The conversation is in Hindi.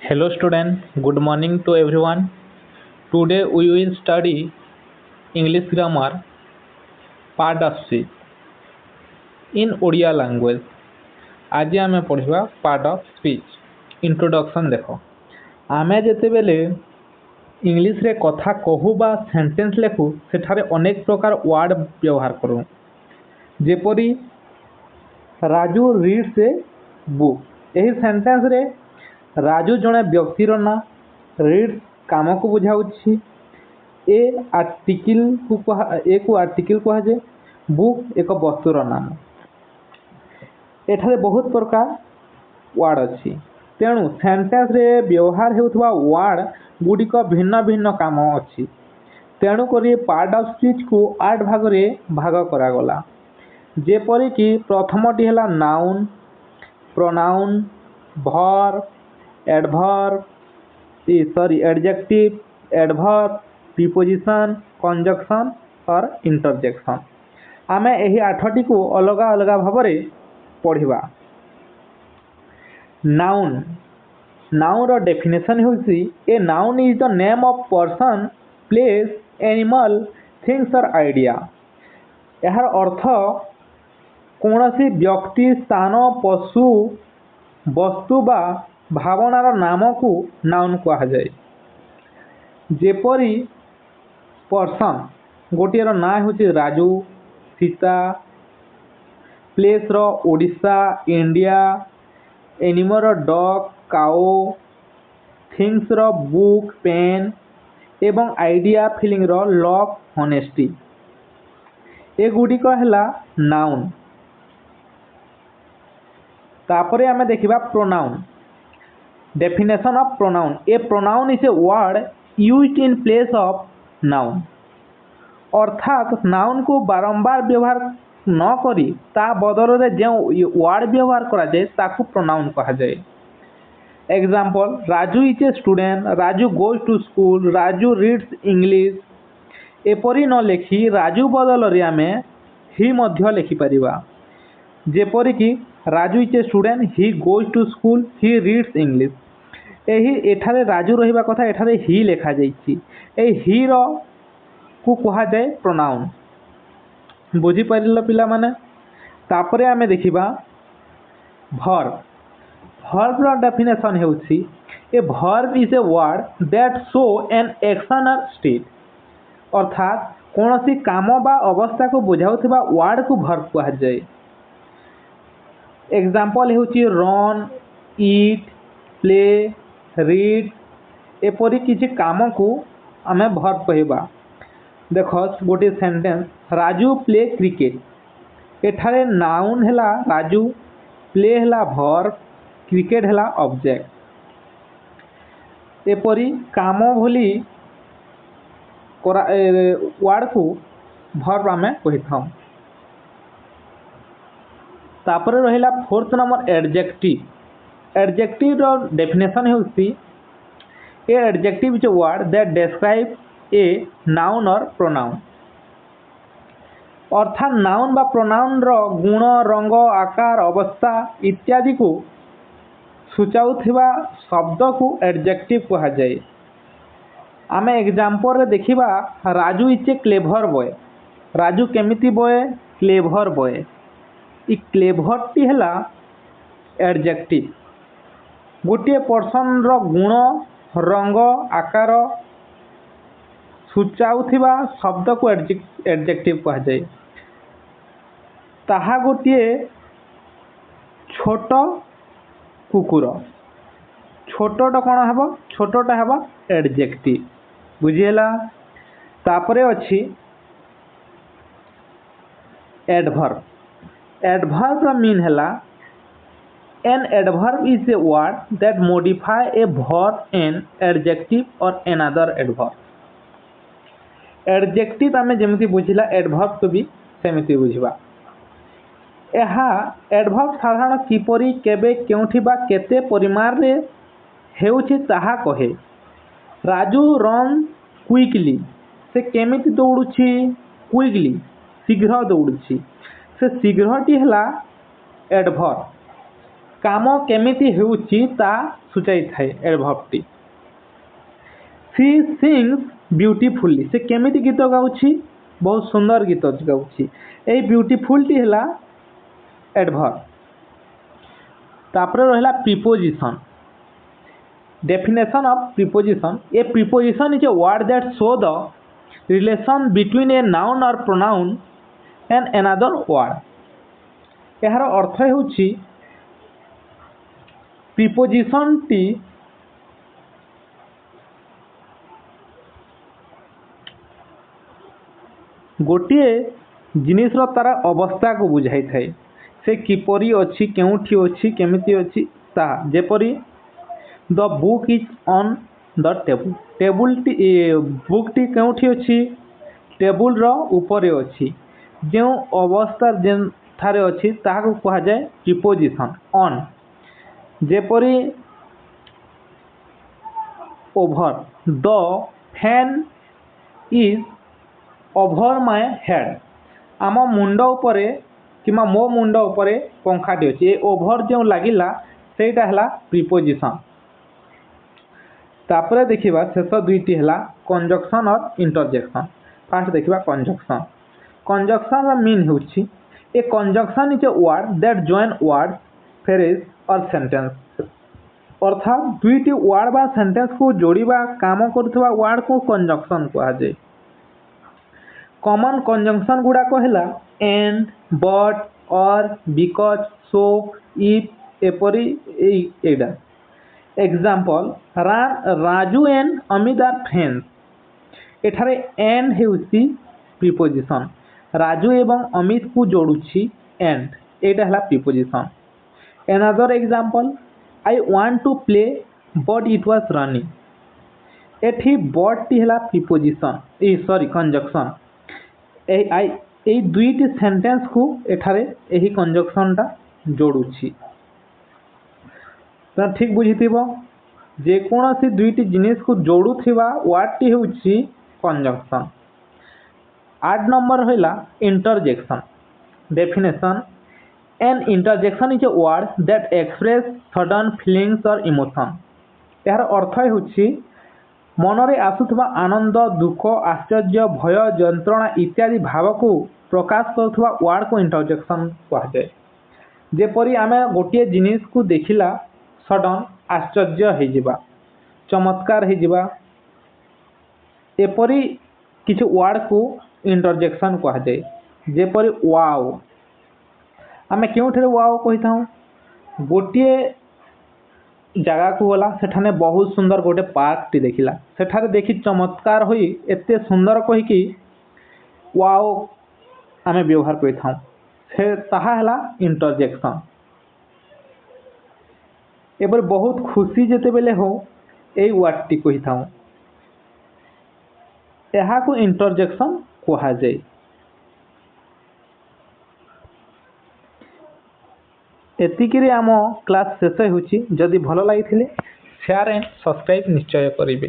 Hello student, good morning to everyone. Today we will study English grammar part of speech in Odia language. आज आमे पढ़िबा part of speech. Introduction देखो. आमे जेतेबेले इंग्लिश रे कथा कहू बा सेंटेंस लेखु सेठारे अनेक प्रकार वर्ड व्यवहार करू. जेपरी राजू रीड्स ए बुक. एही सेंटेंस रे राजू जड़े व्यक्तिर ना रीड्स काम को बुझाऊँगी ए को आर्टिकल कहुए बुक एक वस्तुर नाम एठारे बहुत प्रकार वर्ड अच्छी तेणु सेंटेंस रे व्यवहार होता वर्ड गुड़िक भिन्न भिन्न काम अच्छी तेणुक पार्ट ऑफ स्पीच को 8 भाग रे भाग करागला जेपरिक प्रथमटी है noun pronoun verb adverb adjective adverb preposition conjunction और इंटरजेक्शन आमे एही 8टी को अलग अलग भाव में पढ़िबा. नाउन नाउन रो डेफिनेशन होउसी a noun is the name of person place animal things और आइडिया. यार अर्थ कौनसी व्यक्ति स्थान पशु वस्तु बा भावनार नाम को नाउन कहुए. जेपरी पर्सन गोटेर ना हूँ राजू सीता प्लेस रो ओडिशा इंडिया एनिमल डॉग काओ थिंग्स रो बुक पेन एवं आइडिया फीलिंग रो लव होनेस्टी एगुड़िक है नाउन. तापरे आमे देखिबा pronoun. Definition of pronoun. A pronoun is a word used in place of noun. अर्थात नाउन को बारंबार व्यवहार न करी ता बदल रे जो वर्ड व्यवहार करा जाए ताकू प्रोनाउन कहा जाए. Example Raju is a student Raju goes to school Raju reads English. एपरी न लेखि राजू बदल रे आमे ही मध्य लेखि परिबा. जेपरिक Raju is a student he goes to school he reads English. एही एठारे राजू रहिबा कथा एठारे ही लेखा जाइछि. ए ही रो को कहा जाए प्रोनाउन. बुझी परिल पिला माने. तापरे आमे देखिबा वर्ब. वर्ब रो डेफिनेशन हेउछि a verb is a word that show an action और स्टेट. अर्थात कोनोसी काम बा अवस्था को बुझाउथिबा वर्ड को वर्ब कहा जाए. एग्जांपल हेउछि रन ईट प्ले रीड एपरी किसी काम को आम वर्ब कहवा. देख गोटे सेंटेंस राजू प्ले क्रिकेट एठारे नाउन है राजू प्ले है वर्ब क्रिकेट है ऑब्जेक्ट. एपरी काम भली वर्ड को वर्ब आम कही था. तापर रहिला 4th नंबर एडजेक्टिव. एडजेक्टिव रो डेफिनेशन होउसी a adjective is a word that describe a noun और प्रोनाउन. अर्थात नाउन बा प्रोनाउन रो गुण रंग आकार अवस्था इत्यादि को सूचाउथिबा शब्द को एडजेक्टिव कहा जाए. आमे एग्जांपल रे देखिबा Raju is A clever boy. Raju केमिति बॉय क्लेवर बॉय. इ क्लेवर टी हला एडजेक्टिव. गोटे पर्सन रो गुण रंग आकार सूचाउथिबा शब्द को एडजेक्टिव कहा जाए. ताहा गोटे छोट कुकुर छोटटा कौन हेबो छोटटा हेबो एडजेक्टिव. बुझिएला. तापरे अछि एडवर्ब. एडवर्ब रो मीन हैला an adverb is a word that modify a verb an adjective or another adverb. Adjective आमे जेमति बुझिला एडवर्ब को भी सेमिति बुझिबा. एहा एडवर्ब साधारण किपरि केबे केउठी बा केते परिमाण रे हेउछि ताहा कहे. Raju run quickly. से केमिति दौड़ुछि क्विकली शीघ्र दौड़ुछि. से शीघ्रटी हला एडवर्ब. काम केमिति हेउछि ता सूचाई थाए एडवर्ब टी। सी सिंग्स ब्यूटीफुली से केमिति गीत गाउछि बहुत सुंदर गीत गाउछि ए ब्यूटीफुल टी हला एडवर्ब। तापर रहला preposition definition of preposition A preposition is a word that show the relation between A noun और प्रोनाउन एंड अनदर वर्ड। यार अर्थ हेउछि प्रीपोजिशन टी गोटे जिनिस रो तार अवस्था को बुझाई थाए से किपरि अछि केउठी अछि केमिति अछि ता जेपरि the book is on the table table टी बुक टी केउठी अछि टेबल रो ऊपर अछि जो अवस्था जेन थारे अछि ताहा को कहा जाय प्रीपोजिशन ऑन। जेपरि over the fan is over my head आम मुंड उपरे किमा मो मुंड उपरे पंखाटी अछि ए ओवर जो लागिला सेटा हला प्रीपोजिशन। तापरे देखिबा शेष दुईटी हला कंजक्शन और इंटरजेक्शन। फास्ट देखिबा कंजक्शन कंजक्शन रा मीन होछि a conjunction is a word that join word phrase और सेंटेंस अर्थात दुईटी वर्ड बा सेंटेंस को जोड़ीबा काम करथवा वर्ड को कंजक्शन कहा जाय। कॉमन कंजंक्शन गुड़ा कहला and but or because so if एपरी एडा example Raju and Amit are friends एठारे एंड हेउसी प्रीपोजिशन राजू एवं अमित को जोड़ुछि एंड एटा हला preposition. Another example I want to play but it was running एठी बट टी हला प्रीपोजिशन सॉरी कंजक्शन ए दुईटी सेंटेंस को एठारे एही कंजक्शन टा जोड़ुछि। तो ठीक बुझिथिबो जे कोनोसी दुईटी जिनिस को जोड़ुथिबा वर्ड टी हेउछि कंजक्शन। 8 नंबर होइला interjection definition N interjection is a word that express sudden feelings और इमोशन। यार अर्थ हेउछि मनरे आसुथबा आनंद दुख आश्चर्य भय जंत्रणा इत्यादि भाव को प्रकाश करुथबा वर्ड को इंटरजेक्शन कहा जाय। जेपरि आमे गोटे जिनिस को देखिला सडन आश्चर्य हे जिबा चमत्कार हे जिबा एपरि किछ वर्ड को इंटरजेक्शन कहा जाय। जेपरि वाओ आमे केउठरे वाओ कहिथाउ गोटे जगह को गला सेठाने बहुत सुंदर गोटे पार्क टी देखिला सेठारे देखि चमत्कार होई एते सुंदर कहि कि वाओ आमे व्यवहार करिथाउ से ताहा हला इंटरजेक्शन। एबर बहुत खुशी जेते बेले हो ए वर्ड टी कहिथाउ एहा को इंटरजेक्शन कहा जाय। एतिकिरे आम क्लास शेष होछि। जदि भल लागिथिले शेयर एंड सब्सक्राइब निश्चय करिवे।